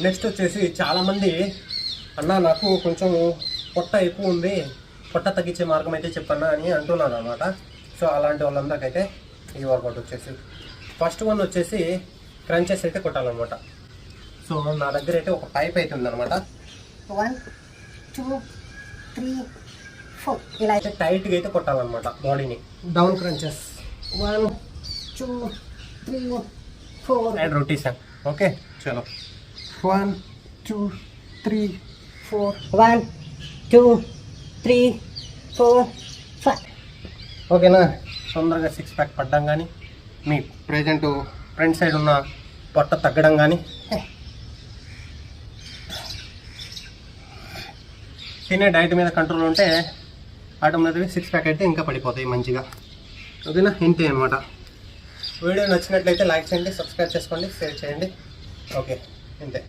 Next వచ్చేసి చాలామంది అన్న నాకు కొంచెం పొట్ట ఎక్కువ ఉంది, పొట్ట తగ్గించే మార్గం అయితే చెప్పన్నా అని అంటున్నాను అనమాట. సో అలాంటి వాళ్ళందరికైతే ఈ వర్కౌట్ వచ్చేసి ఫస్ట్ వన్ వచ్చేసి క్రంచెస్ అయితే కొట్టాలన్నమాట. సో నా దగ్గర అయితే ఒక పైప్ అయితే ఉందన్నమాట. 1 2 3 4 ఇలా అయితే టైట్గా అయితే కొట్టాలన్నమాట బాడీని. Down crunches 1 2 3 4 and rotation. Okay చలో 1 2 3 4 1 2 3 4 5. ఓకేనా. తొందరగా 6 ప్యాక్ పడ్డం కానీ మీ ప్రజెంట్ ఫ్రంట్ సైడ్ ఉన్న పొట్ట తగ్గడం కానీ తినే డైట్ మీద కంట్రోల్ ఉంటే ఆటోమేటిక్గా 6 ప్యాక్ అయితే ఇంకా పడిపోతాయి మంచిగా. ఓకేనా. ఇంతే అనమాట. వీడియో నచ్చినట్లయితే లైక్ చేయండి, సబ్స్క్రైబ్ చేసుకోండి, షేర్ చేయండి. ఓకే ఇంతే.